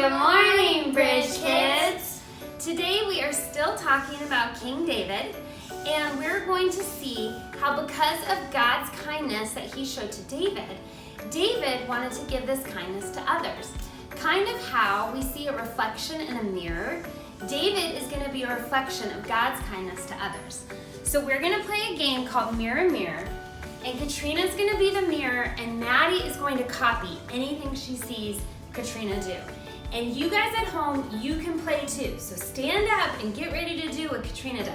Good morning, Bridge Kids! Today we are still talking about King David, and we're going to see how because of God's kindness that he showed to David, David wanted to give this kindness to others. Kind of how we see a reflection in a mirror, David is going to be a reflection of God's kindness to others. So we're going to play a game called Mirror Mirror, and Katrina's going to be the mirror, and Maddie is going to copy anything she sees Katrina do. And you guys at home, you can play too. So stand up and get ready to do what Katrina does.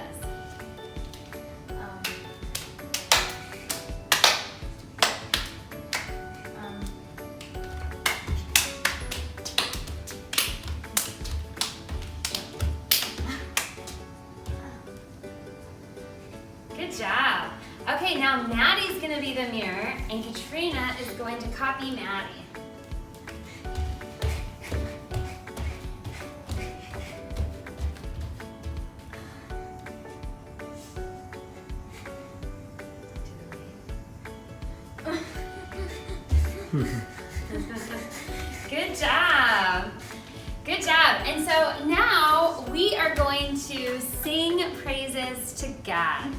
Good job. Okay, now Maddie's gonna be the mirror, and Katrina is going to copy Maddie. Good job. Good job. And so now we are going to sing praises to God.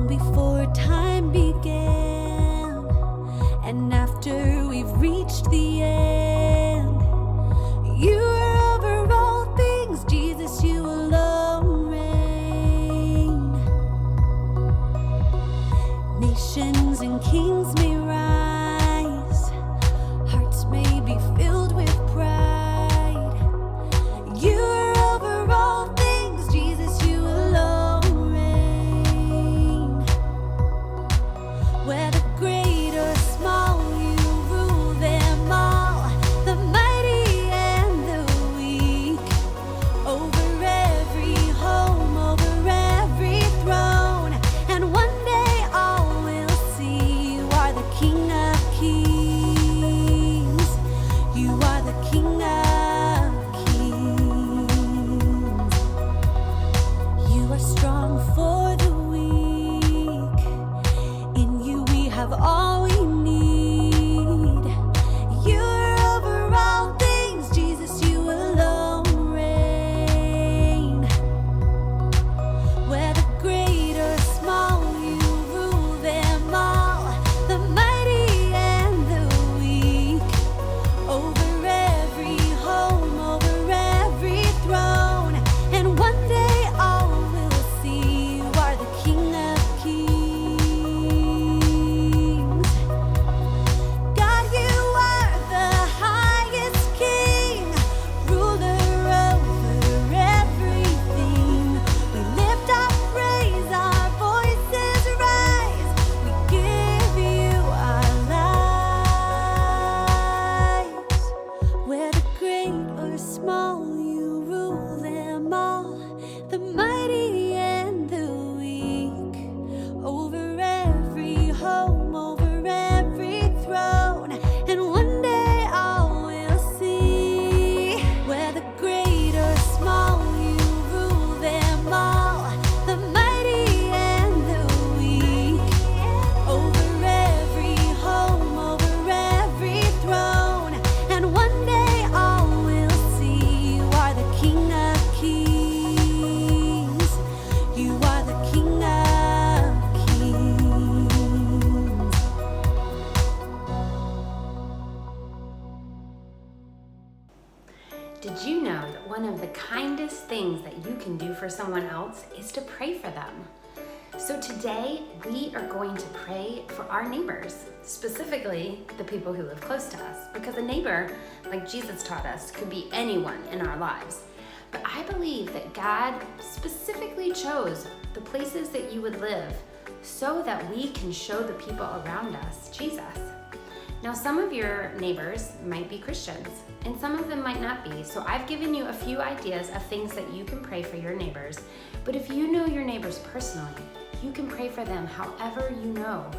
Before time began, and after we've reached the end, you are over all things, Jesus, you alone reign. Nations and kings may rise, hearts may be filled with pride. You are over all things, Jesus, you alone. Whether great or small, you rule them all, the mighty and the weak. Over every home, over every throne, and one day all will see you are the King of Did you know that one of the kindest things that you can do for someone else is to pray for them? So today we are going to pray for our neighbors, specifically the people who live close to us, because a neighbor, like Jesus taught us, could be anyone in our lives. But I believe that God specifically chose the places that you would live so that we can show the people around us Jesus. Now, some of your neighbors might be Christians, and some of them might not be. So I've given you a few ideas of things that you can pray for your neighbors. But if you know your neighbors personally, you can pray for them however you know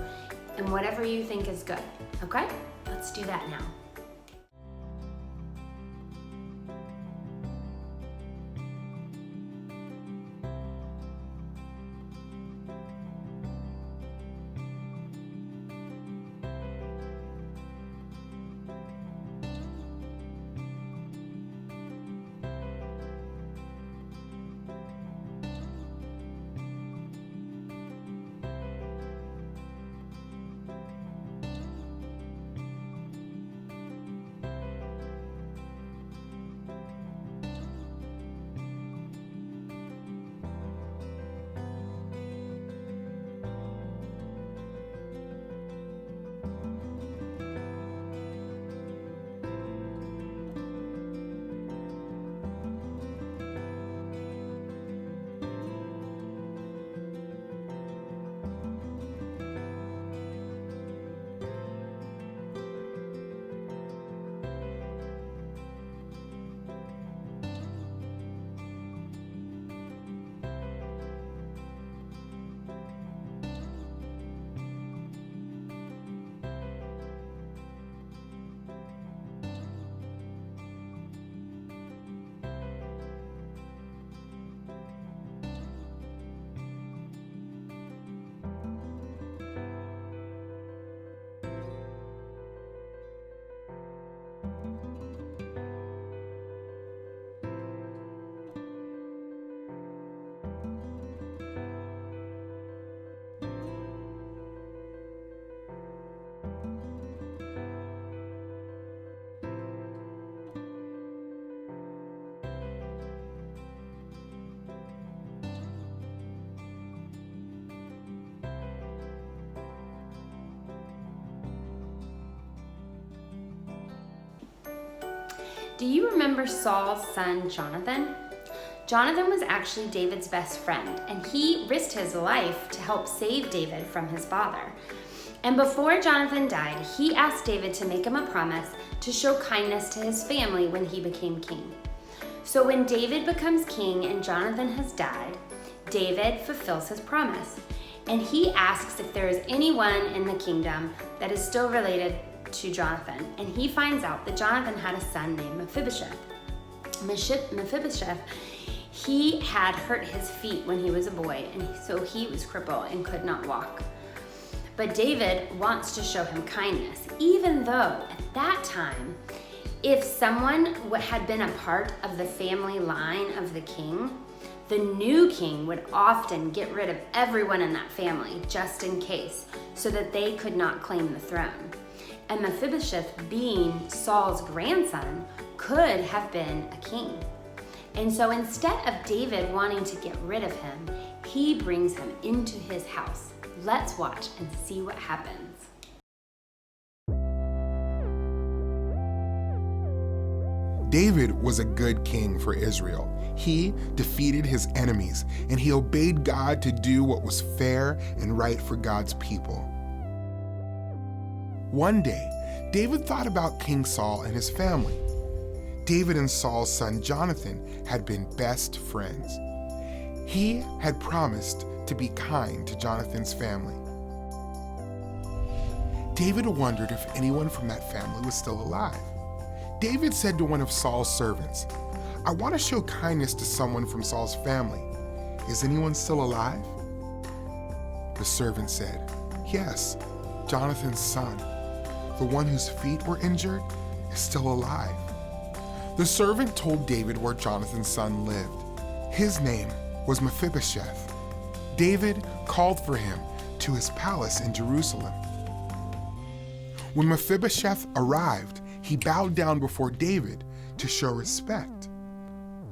and whatever you think is good. Okay? Let's do that now. Do you remember Saul's son, Jonathan? Jonathan was actually David's best friend, and he risked his life to help save David from his father. And before Jonathan died, he asked David to make him a promise to show kindness to his family when he became king. So when David becomes king and Jonathan has died, David fulfills his promise, and he asks if there is anyone in the kingdom that is still related to Jonathan, and he finds out that Jonathan had a son named Mephibosheth. Mephibosheth, he had hurt his feet when he was a boy, and so he was crippled and could not walk. But David wants to show him kindness, even though at that time, if someone had been a part of the family line of the king, the new king would often get rid of everyone in that family just in case, so that they could not claim the throne. And Mephibosheth, being Saul's grandson, could have been a king. And so instead of David wanting to get rid of him, he brings him into his house. Let's watch and see what happens. David was a good king for Israel. He defeated his enemies, and he obeyed God to do what was fair and right for God's people. One day, David thought about King Saul and his family. David and Saul's son Jonathan had been best friends. He had promised to be kind to Jonathan's family. David wondered if anyone from that family was still alive. David said to one of Saul's servants, "I want to show kindness to someone from Saul's family. Is anyone still alive?" The servant said, "Yes, Jonathan's son. The one whose feet were injured is still alive." The servant told David where Jonathan's son lived. His name was Mephibosheth. David called for him to his palace in Jerusalem. When Mephibosheth arrived, he bowed down before David to show respect.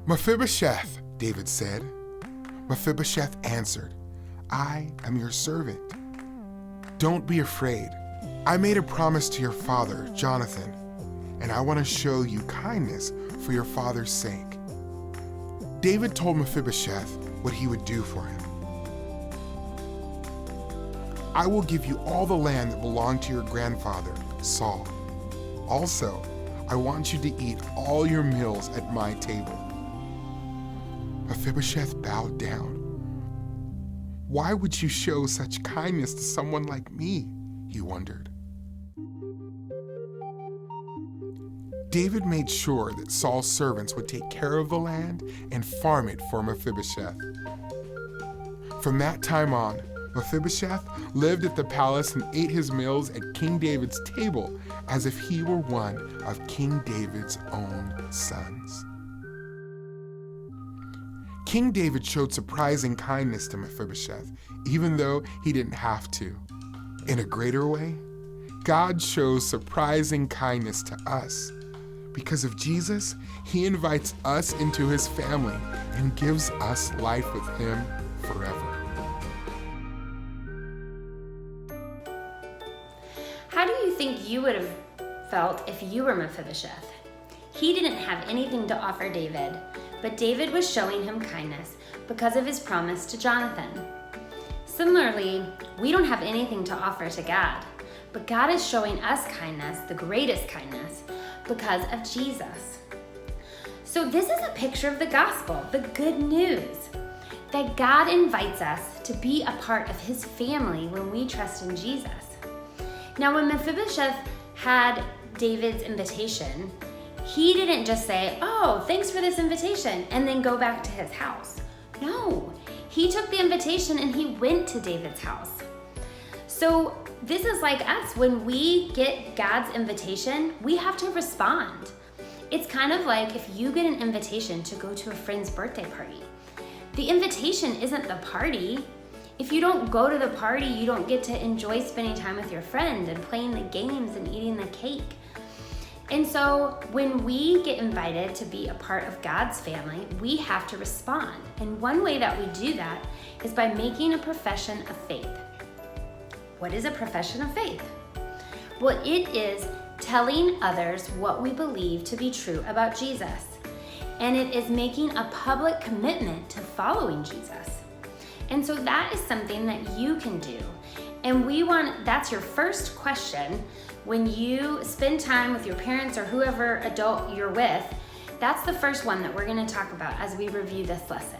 "Mephibosheth," David said. Mephibosheth answered, "I am your servant." "Don't be afraid. I made a promise to your father, Jonathan, and I want to show you kindness for your father's sake." David told Mephibosheth what he would do for him. "I will give you all the land that belonged to your grandfather, Saul. Also, I want you to eat all your meals at my table." Mephibosheth bowed down. "Why would you show such kindness to someone like me?" he wondered. David made sure that Saul's servants would take care of the land and farm it for Mephibosheth. From that time on, Mephibosheth lived at the palace and ate his meals at King David's table as if he were one of King David's own sons. King David showed surprising kindness to Mephibosheth, even though he didn't have to. In a greater way, God shows surprising kindness to us. Because of Jesus, he invites us into his family and gives us life with him forever. How do you think you would have felt if you were Mephibosheth? He didn't have anything to offer David, but David was showing him kindness because of his promise to Jonathan. Similarly, we don't have anything to offer to God, but God is showing us kindness, the greatest kindness, because of Jesus. So this is a picture of the gospel, the good news, that God invites us to be a part of his family when we trust in Jesus. Now, when Mephibosheth had David's invitation, he didn't just say, "Oh, thanks for this invitation," and then go back to his house. No, he took the invitation and he went to David's house. So this is like us. When we get God's invitation, we have to respond. It's kind of like if you get an invitation to go to a friend's birthday party. The invitation isn't the party. If you don't go to the party, you don't get to enjoy spending time with your friend and playing the games and eating the cake. And so when we get invited to be a part of God's family, we have to respond. And one way that we do that is by making a profession of faith. What is a profession of faith? Well, it is telling others what we believe to be true about Jesus. And it is making a public commitment to following Jesus. And so that is something that you can do. And that's your first question when you spend time with your parents or whoever adult you're with. That's the first one that we're going to talk about as we review this lesson.